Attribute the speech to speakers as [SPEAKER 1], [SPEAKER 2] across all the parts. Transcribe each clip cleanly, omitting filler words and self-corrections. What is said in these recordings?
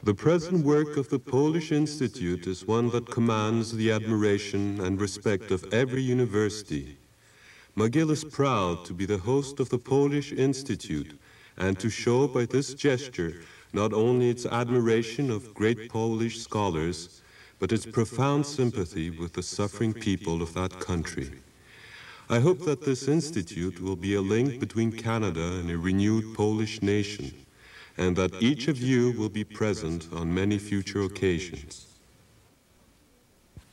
[SPEAKER 1] The present work of the Polish Institute is one that commands the admiration and respect of every university. Mcgill is proud to be the host of the Polish Institute and to show by this gesture not only its admiration of great Polish scholars, but its profound sympathy with the suffering people of that country. I hope that this institute will be a link between Canada and a renewed Polish nation, and that each of you will be present on many future occasions.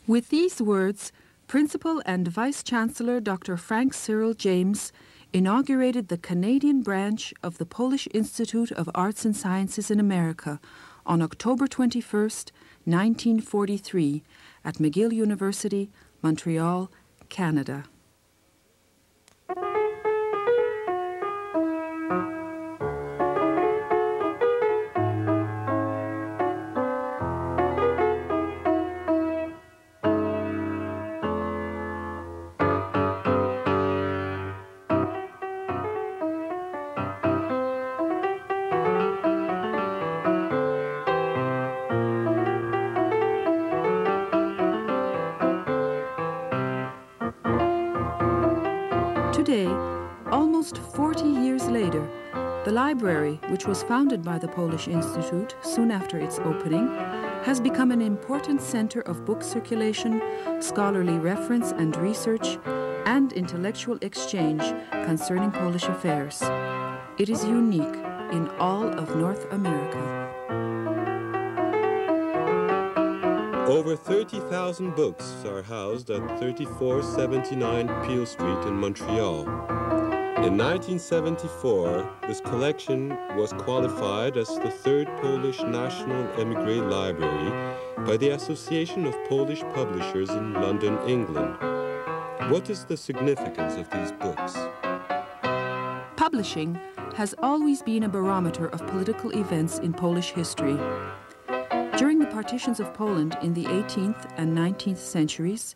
[SPEAKER 2] With these words, Principal and Vice-Chancellor Dr. Frank Cyril James inaugurated the Canadian branch of the Polish Institute of Arts and Sciences in America on October 21st, 1943, at McGill University, Montreal, Canada. Today, almost 40 years later, the library, which was founded by the Polish Institute soon after its opening, has become an important center of book circulation, scholarly reference and research, and intellectual exchange concerning Polish affairs. It is unique in all of North America.
[SPEAKER 1] Over 30,000 books are housed at 3479 Peel Street in Montreal. In 1974, this collection was qualified as the third Polish National Emigre Library by the Association of Polish Publishers in London, England. What is the significance of these books?
[SPEAKER 2] Publishing has always been a barometer of political events in Polish history. During the partitions of Poland in the 18th and 19th centuries,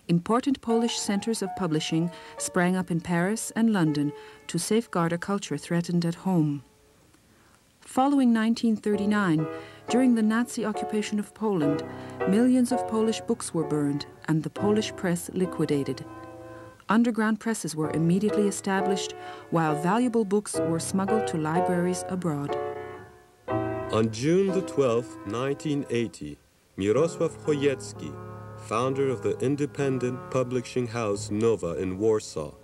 [SPEAKER 2] important Polish centers of publishing sprang up in Paris and London to safeguard a culture threatened at home. Following 1939, during the Nazi occupation of Poland, millions of Polish books were burned and the Polish press liquidated. Underground presses were immediately established, while valuable books were smuggled to libraries abroad.
[SPEAKER 1] On June the 12th, 1980, Mirosław Chojecki, founder of the independent publishing house Nowa in Warsaw,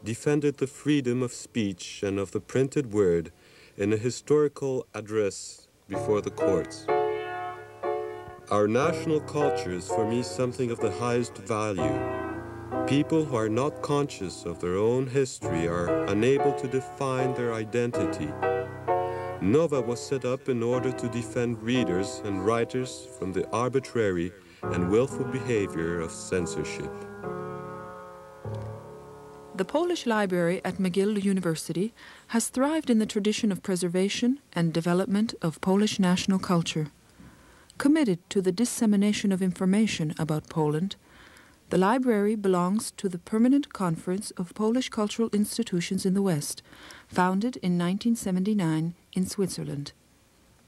[SPEAKER 1] defended the freedom of speech and of the printed word in a historical address before the courts. Our national culture is for me something of the highest value. People who are not conscious of their own history are unable to define their identity. Nowa was set up in order to defend readers and writers from the arbitrary and willful behavior of censorship.
[SPEAKER 2] The Polish Library at McGill University has thrived in the tradition of preservation and development of Polish national culture. Committed to the dissemination of information about Poland, the library belongs to the Permanent Conference of Polish Cultural Institutions in the West, founded in 1979 in Switzerland.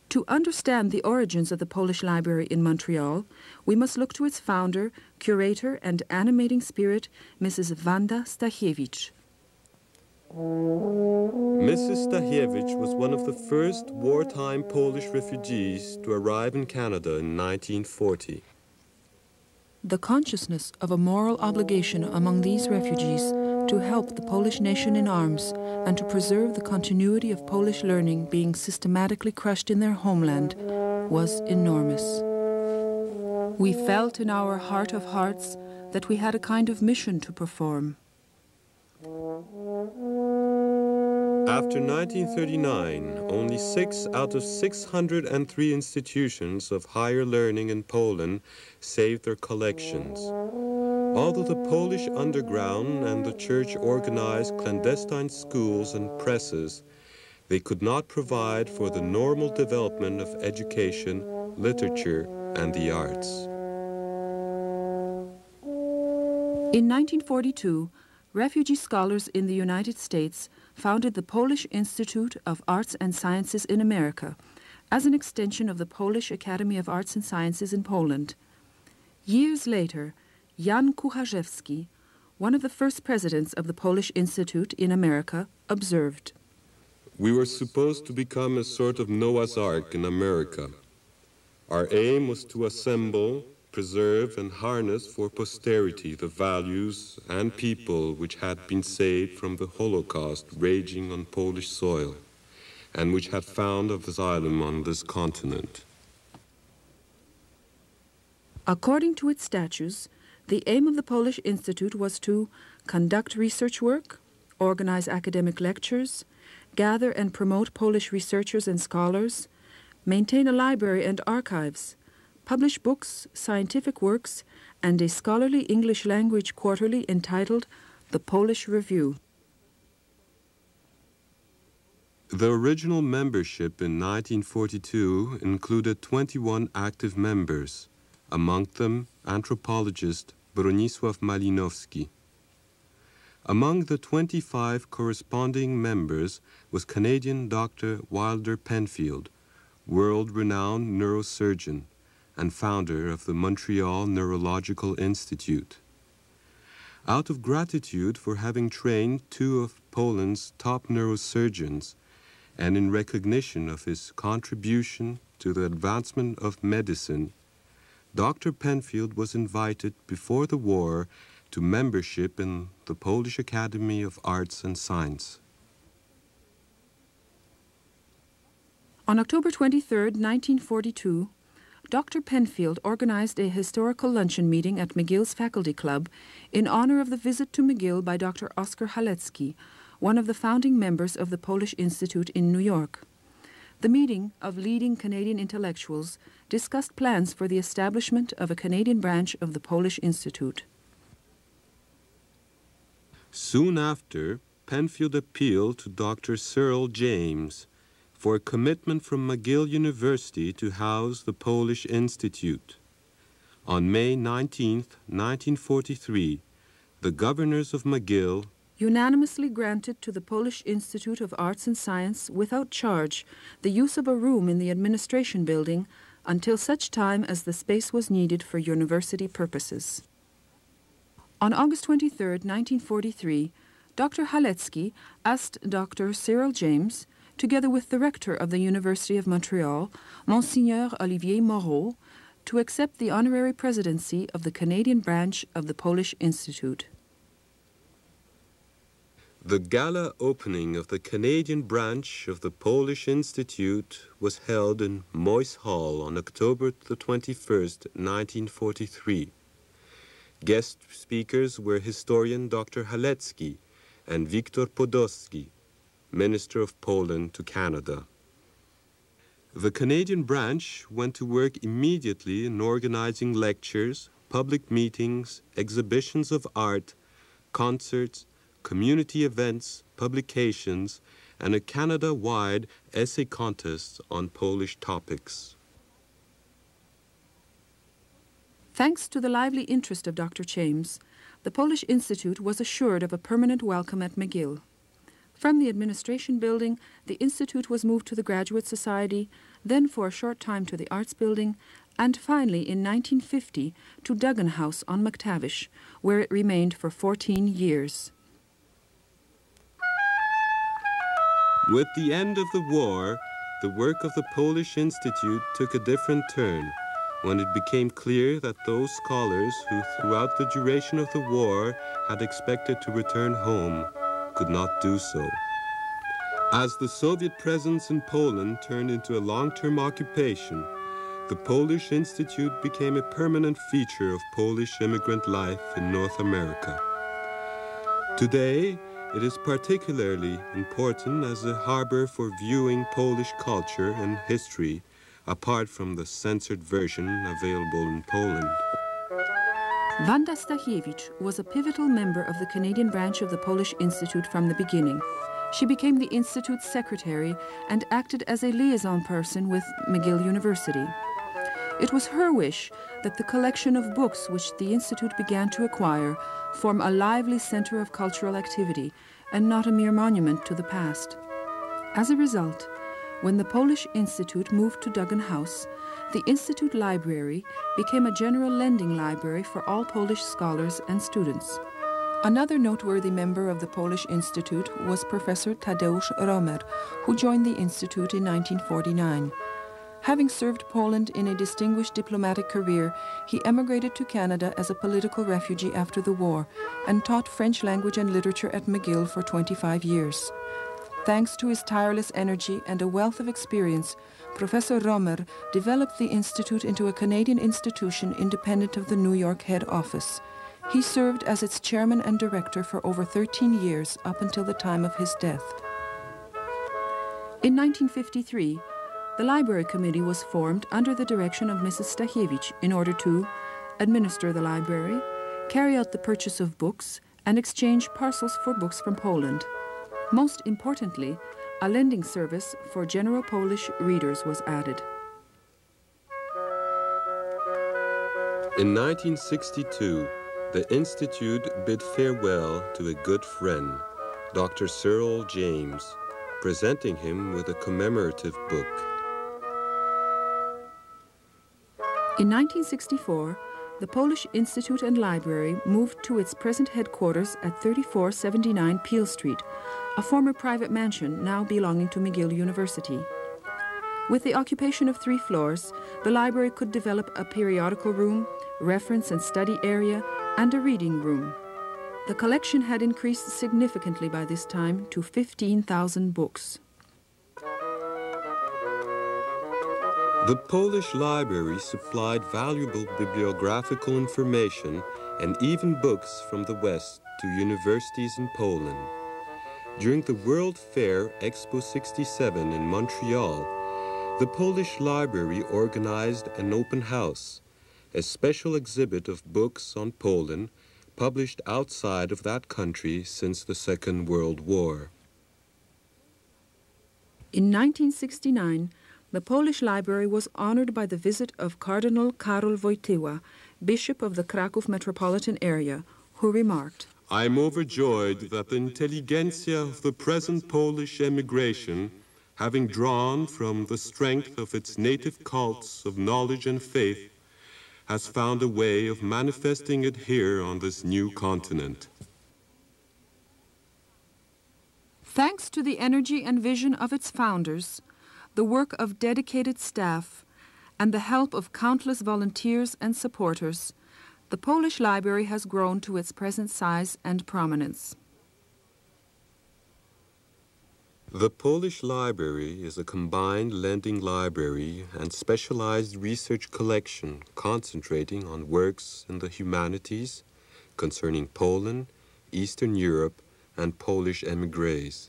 [SPEAKER 2] To understand the origins of the Polish Library in Montreal, we must look to its founder, curator, and animating spirit, Mrs. Wanda Stachiewicz.
[SPEAKER 1] Mrs. Stachiewicz was one of the first wartime Polish refugees to arrive in Canada in 1940.
[SPEAKER 2] The consciousness of a moral obligation among these refugees to help the Polish nation in arms and to preserve the continuity of Polish learning being systematically crushed in their homeland was enormous. We felt in our heart of hearts that we had a kind of mission to perform.
[SPEAKER 1] After 1939, only 6 out of 603 institutions of higher learning in Poland saved their collections. Although the Polish underground and the church organized clandestine schools and presses, they could not provide for the normal development of education, literature, and the arts.
[SPEAKER 2] In 1942, refugee scholars in the United States founded the Polish Institute of Arts and Sciences in America as an extension of the Polish Academy of Arts and Sciences in Poland. Years later, Jan Kucharzewski, one of the first presidents of the Polish Institute in America, observed,
[SPEAKER 1] "We were supposed to become a sort of Noah's Ark in America. Our aim was to assemble, preserve, and harness for posterity the values and people which had been saved from the Holocaust raging on Polish soil, and which had found asylum on this continent."
[SPEAKER 2] According to its statutes, the aim of the Polish Institute was to conduct research work, organize academic lectures, gather and promote Polish researchers and scholars, maintain a library and archives, publish books, scientific works, and a scholarly English language quarterly entitled The Polish Review.
[SPEAKER 1] The original membership in 1942 included 21 active members, among them anthropologist Bronisław Malinowski. Among the 25 corresponding members was Canadian Dr. Wilder Penfield, world-renowned neurosurgeon and founder of the Montreal Neurological Institute. Out of gratitude for having trained two of Poland's top neurosurgeons, and in recognition of his contribution to the advancement of medicine, Dr. Penfield was invited before the war to membership in the Polish Academy of Arts and Science.
[SPEAKER 2] On October 23, 1942, Dr. Penfield organized a historical luncheon meeting at Mcgill's faculty club in honor of the visit to Mcgill by Dr. Oskar Halecki, one of the founding members of the Polish Institute in New York. The meeting of leading Canadian intellectuals discussed plans for the establishment of a Canadian branch of the Polish Institute.
[SPEAKER 1] Soon after, Penfield appealed to Dr. Cyril James for a commitment from McGill University to house the Polish Institute. On May 19, 1943, the governors of McGill
[SPEAKER 2] unanimously granted to the Polish Institute of Arts and Science without charge the use of a room in the administration building until such time as the space was needed for university purposes. On August 23, 1943, Dr. Halecki asked Dr. Cyril James, together with the rector of the University of Montreal, Monseigneur Olivier Moreau, to accept the honorary presidency of the Canadian branch of the Polish Institute.
[SPEAKER 1] The gala opening of the Canadian branch of the Polish Institute was held in Moyse Hall on October the 21st, 1943. Guest speakers were historian Dr. Halecki and Wiktor Podolski, Minister of Poland to Canada. The Canadian branch went to work immediately in organizing lectures, public meetings, exhibitions of art, concerts, community events, publications, and a Canada-wide essay contest on Polish topics.
[SPEAKER 2] Thanks to the lively interest of Dr. James, the Polish Institute was assured of a permanent welcome at McGill. From the administration building, the Institute was moved to the Graduate Society, then for a short time to the Arts Building, and finally in 1950 to Duggan House on McTavish, where it remained for 14 years.
[SPEAKER 1] With the end of the war, the work of the Polish Institute took a different turn, when it became clear that those scholars who throughout the duration of the war had expected to return home could not do so. As the Soviet presence in Poland turned into a long-term occupation, the Polish Institute became a permanent feature of Polish immigrant life in North America. Today, it is particularly important as a harbor for viewing Polish culture and history, apart from the censored version available in Poland.
[SPEAKER 2] Wanda Stachiewicz was a pivotal member of the Canadian branch of the Polish Institute from the beginning. She became the Institute's secretary and acted as a liaison person with McGill University. It was her wish that the collection of books which the Institute began to acquire form a lively center of cultural activity and not a mere monument to the past. As a result, When the Polish Institute moved to Duggan House, the Institute Library became a general lending library for all Polish scholars and students. Another noteworthy member of the Polish Institute was Professor Tadeusz Romer, who joined the Institute in 1949. Having served Poland in a distinguished diplomatic career, he emigrated to Canada as a political refugee after the war and taught French language and literature at Mcgill for 25 years. Thanks to his tireless energy and a wealth of experience, Professor Romer developed the Institute into a Canadian institution independent of the New York head office. He served as its chairman and director for over 13 years up until the time of his death. In 1953, the Library Committee was formed under the direction of Mrs. Stachiewicz in order to administer the library, carry out the purchase of books, and exchange parcels for books from Poland. Most importantly, a lending service for general Polish readers was added.
[SPEAKER 1] In 1962, the Institute bid farewell to a good friend, Dr. Cyril James, presenting him with a commemorative book.
[SPEAKER 2] In 1964, the Polish Institute and Library moved to its present headquarters at 3479 Peel Street, a former private mansion now belonging to Mcgill University. With the occupation of 3 floors, the library could develop a periodical room, reference and study area, and a reading room. The collection had increased significantly by this time to 15,000 books.
[SPEAKER 1] The Polish library supplied valuable bibliographical information and even books from the West to universities in Poland. During the World Fair Expo 67 in Montreal, the Polish library organized an open house, a special exhibit of books on Poland published outside of that country since the Second World War.
[SPEAKER 2] In 1969, the Polish library was honored by the visit of Cardinal Karol Wojtyła, Bishop of the Kraków metropolitan area, who remarked,
[SPEAKER 1] "I am overjoyed that the intelligentsia of the present Polish emigration, having drawn from the strength of its native cults of knowledge and faith, has found a way of manifesting it here on this new continent."
[SPEAKER 2] Thanks to the energy and vision of its founders, the work of dedicated staff, and the help of countless volunteers and supporters, the Polish library has grown to its present size and prominence.
[SPEAKER 1] The Polish Library is a combined lending library and specialized research collection concentrating on works in the humanities concerning Poland, Eastern Europe, and Polish émigrés.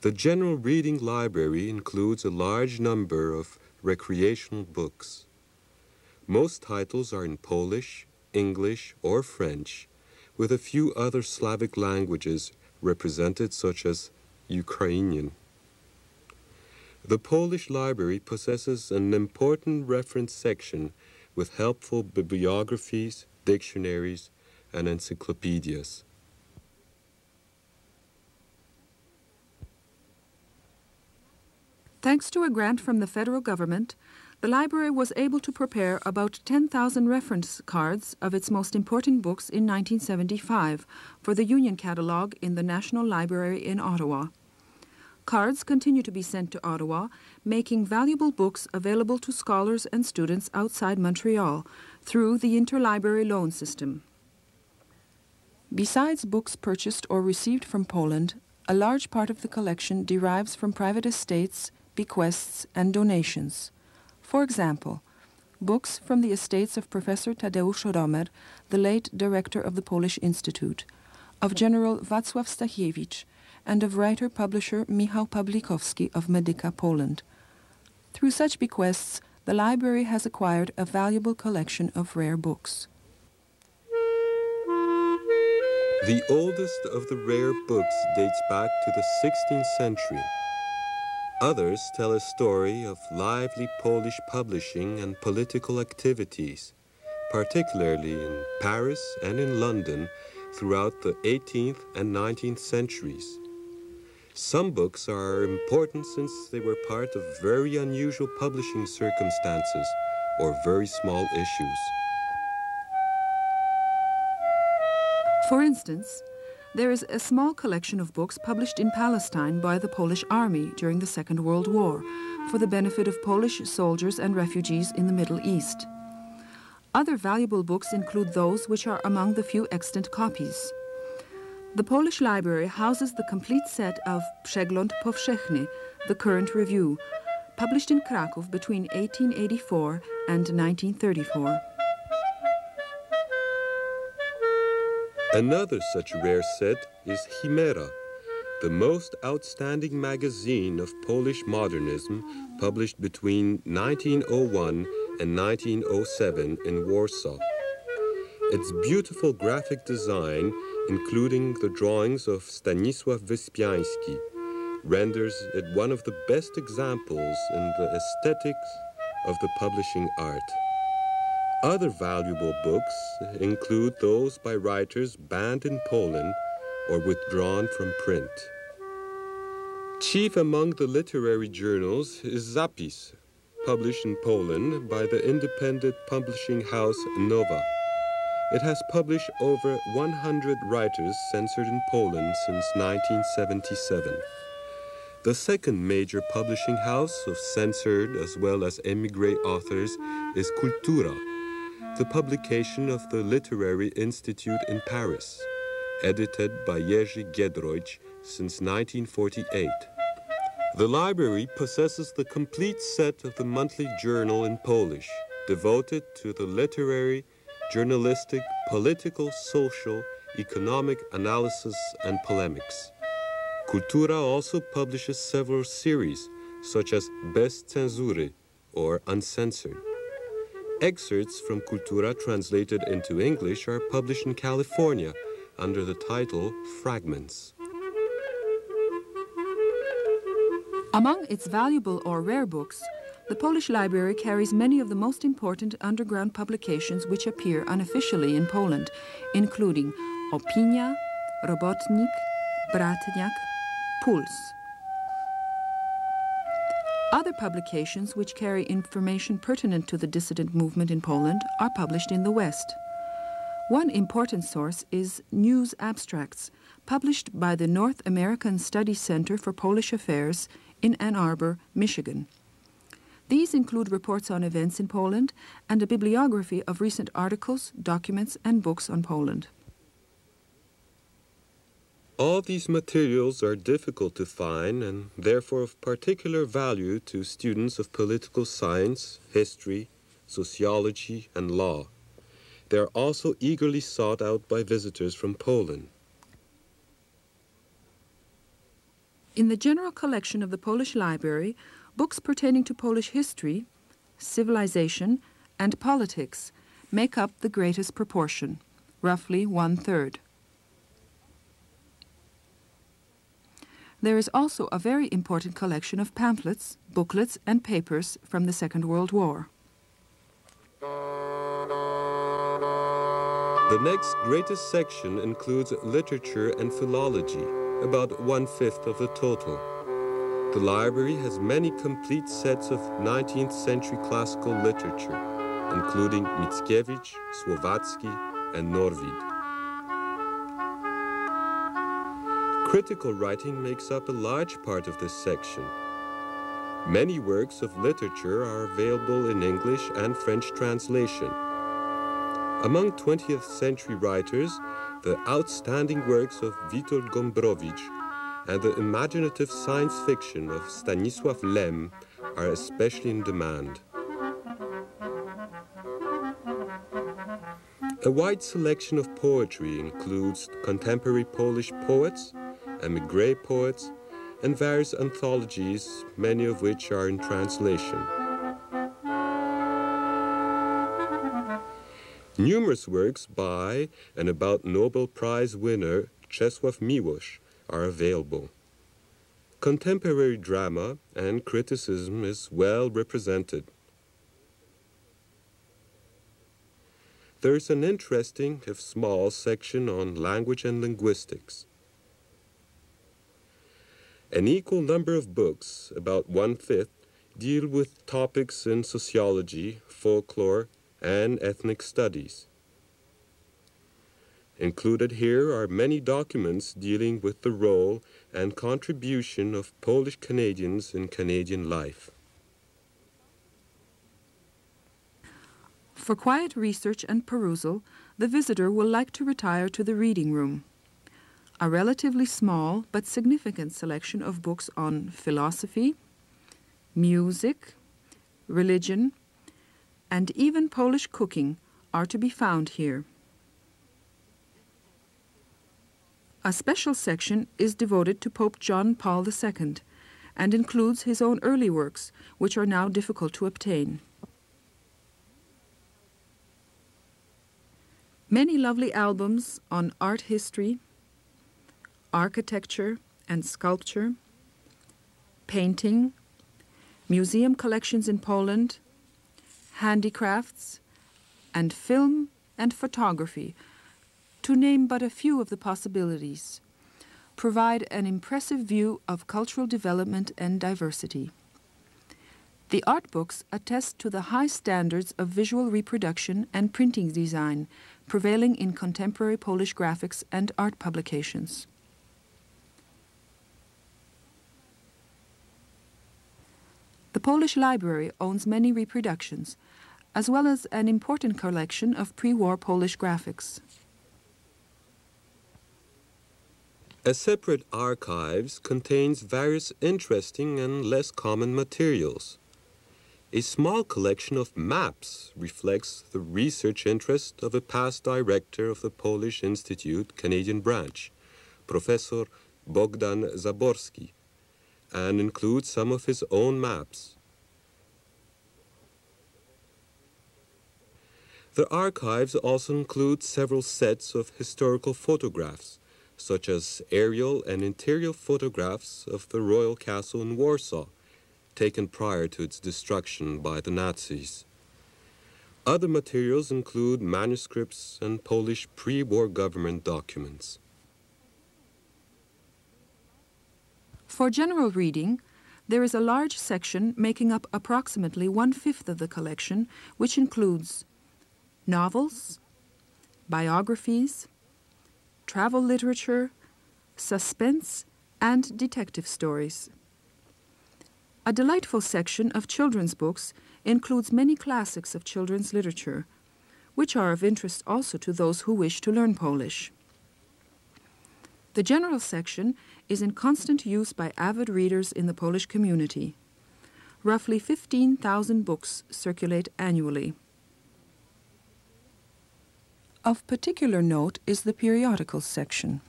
[SPEAKER 1] The general reading library includes a large number of recreational books. Most titles are in Polish, English, or French, with a few other Slavic languages represented, such as Ukrainian. The Polish library possesses an important reference section with helpful bibliographies, dictionaries, and encyclopedias.
[SPEAKER 2] Thanks to a grant from the federal government, the library was able to prepare about 10,000 reference cards of its most important books in 1975 for the Union Catalogue in the National Library in Ottawa. Cards continue to be sent to Ottawa, making valuable books available to scholars and students outside Montreal through the interlibrary loan system. Besides books purchased or received from Poland, a large part of the collection derives from private estates, bequests, and donations. For example, books from the estates of Professor Tadeusz Romer, the late director of the Polish Institute, of General Wacław Stachiewicz, and of writer-publisher Michał Pawlikowski of Medyka, Poland. Through such bequests, the library has acquired a valuable collection of rare books.
[SPEAKER 1] The oldest of the rare books dates back to the 16th century. Others tell a story of lively Polish publishing and political activities, particularly in Paris and in London throughout the 18th and 19th centuries. Some books are important since they were part of very unusual publishing circumstances or very small issues.
[SPEAKER 2] For instance, there is a small collection of books published in Palestine by the Polish Army during the Second World War for the benefit of Polish soldiers and refugees in the Middle East. Other valuable books include those which are among the few extant copies. The Polish Library houses the complete set of Przegląd Powszechny, the Current Review, published in Kraków between 1884 and 1934.
[SPEAKER 1] Another such rare set is Chimera, the most outstanding magazine of Polish modernism, published between 1901 and 1907 in Warsaw. Its beautiful graphic design, including the drawings of Stanisław Wyspiański, renders it one of the best examples in the aesthetics of the publishing art. Other valuable books include those by writers banned in Poland or withdrawn from print. Chief among the literary journals is Zapis, published in Poland by the independent publishing house Nowa. It has published over 100 writers censored in Poland since 1977. The second major publishing house of censored as well as émigré authors is Kultura, the publication of the Literary Institute in Paris, edited by Jerzy Giedroyć since 1948. The library possesses the complete set of the monthly journal in Polish, devoted to the literary, journalistic, political, social, economic analysis and polemics. Kultura also publishes several series, such as Bez cenzury, or Uncensored. Excerpts from Kultura translated into English are published in California under the title Fragments.
[SPEAKER 2] Among its valuable or rare books, the Polish Library carries many of the most important underground publications which appear unofficially in Poland, including Opinia, Robotnik, Bratniak, Puls. Other publications which carry information pertinent to the dissident movement in Poland are published in the West. One important source is News Abstracts, published by the North American Study Center for Polish Affairs in Ann Arbor, Michigan. These include reports on events in Poland and a bibliography of recent articles, documents, and books on Poland.
[SPEAKER 1] All these materials are difficult to find and therefore of particular value to students of political science, history, sociology, and law. They are also eagerly sought out by visitors from Poland.
[SPEAKER 2] In the general collection of the Polish Library, books pertaining to Polish history, civilization, and politics make up the greatest proportion, roughly 1/3. There is also a very important collection of pamphlets, booklets, and papers from the Second World War.
[SPEAKER 1] The next greatest section includes literature and philology, about 1/5 of the total. The library has many complete sets of 19th century classical literature, including Mickiewicz, Słowacki, and Norwid. Critical writing makes up a large part of this section. Many works of literature are available in English and French translation. Among 20th century writers, the outstanding works of Witold Gombrowicz and the imaginative science fiction of Stanisław Lem are especially in demand. A wide selection of poetry includes contemporary Polish poets, émigré poets, and various anthologies, many of which are in translation. Numerous works by and about Nobel Prize winner Czesław Miłosz are available. Contemporary drama and criticism is well represented. There is an interesting, if small, section on language and linguistics. An equal number of books, about 1/5, deal with topics in sociology, folklore, and ethnic studies. Included here are many documents dealing with the role and contribution of Polish Canadians in Canadian life.
[SPEAKER 2] For quiet research and perusal, the visitor will like to retire to the reading room. A relatively small but significant selection of books on philosophy, music, religion, and even Polish cooking are to be found here. A special section is devoted to Pope John Paul II and includes his own early works, which are now difficult to obtain. Many lovely albums on art history, architecture and sculpture, painting, museum collections in Poland, handicrafts, and film and photography, to name but a few of the possibilities, provide an impressive view of cultural development and diversity. The art books attest to the high standards of visual reproduction and printing design prevailing in contemporary Polish graphics and art publications. The Polish Library owns many reproductions, as well as an important collection of pre-war Polish graphics.
[SPEAKER 1] A separate archives contains various interesting and less common materials. A small collection of maps reflects the research interest of a past director of the Polish Institute Canadian branch, Professor Bogdan Zaborski, and includes some of his own maps. The archives also include several sets of historical photographs, such as aerial and interior photographs of the royal castle in Warsaw, taken prior to its destruction by the Nazis. Other materials include manuscripts and Polish pre-war government documents.
[SPEAKER 2] For general reading, there is a large section making up approximately 1/5 of the collection, which includes novels, biographies, travel literature, suspense, and detective stories. A delightful section of children's books includes many classics of children's literature, which are of interest also to those who wish to learn Polish. The general section is in constant use by avid readers in the Polish community. Roughly 15,000 books circulate annually. Of particular note is the periodicals section.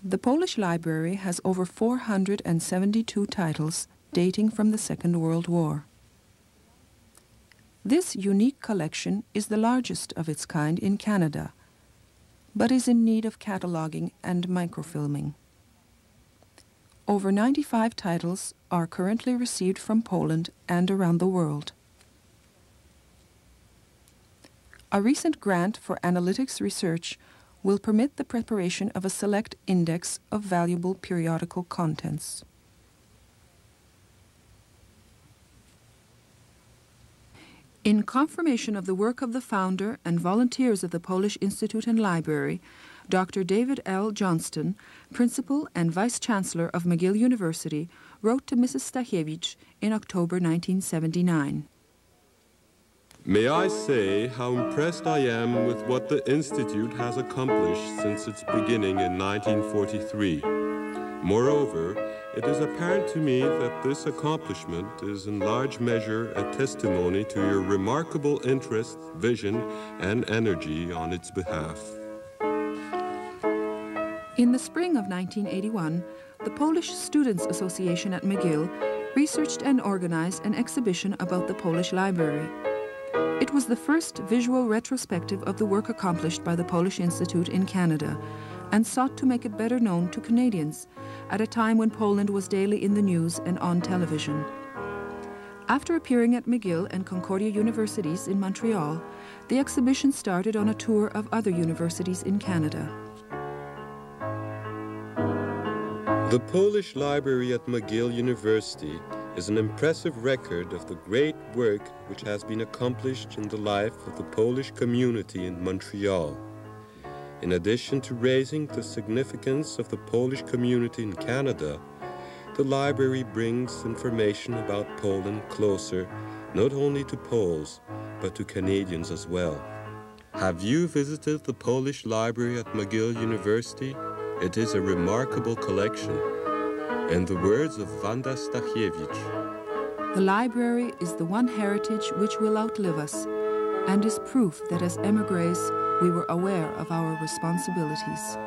[SPEAKER 2] The Polish Library has over 472 titles dating from the Second World War. This unique collection is the largest of its kind in Canada, but is in need of cataloging and microfilming. Over 95 titles are currently received from Poland and around the world. A recent grant for analytics research will permit the preparation of a select index of valuable periodical contents. In confirmation of the work of the founder and volunteers of the Polish Institute and Library, Dr. David L. Johnston, Principal and Vice-Chancellor of Mcgill University, wrote to Mrs. Stachiewicz in October 1979.
[SPEAKER 1] May I say how impressed I am with what the Institute has accomplished since its beginning in 1943. Moreover, it is apparent to me that this accomplishment is in large measure a testimony to your remarkable interest, vision, and energy on its behalf.
[SPEAKER 2] In the spring of 1981, the Polish Students' Association at Mcgill researched and organized an exhibition about the Polish Library. It was the first visual retrospective of the work accomplished by the Polish Institute in Canada and sought to make it better known to Canadians at a time when Poland was daily in the news and on television. After appearing at Mcgill and Concordia universities in Montreal, the exhibition started on a tour of other universities in Canada.
[SPEAKER 1] The Polish Library at Mcgill University is an impressive record of the great work which has been accomplished in the life of the Polish community in Montreal. In addition to raising the significance of the Polish community in Canada, the library brings information about Poland closer not only to Poles, but to Canadians as well. Have you visited the Polish Library at Mcgill University? It is a remarkable collection. In the words of Wanda Stachiewicz,
[SPEAKER 2] the library is the one heritage which will outlive us, and is proof that as émigrés we were aware of our responsibilities.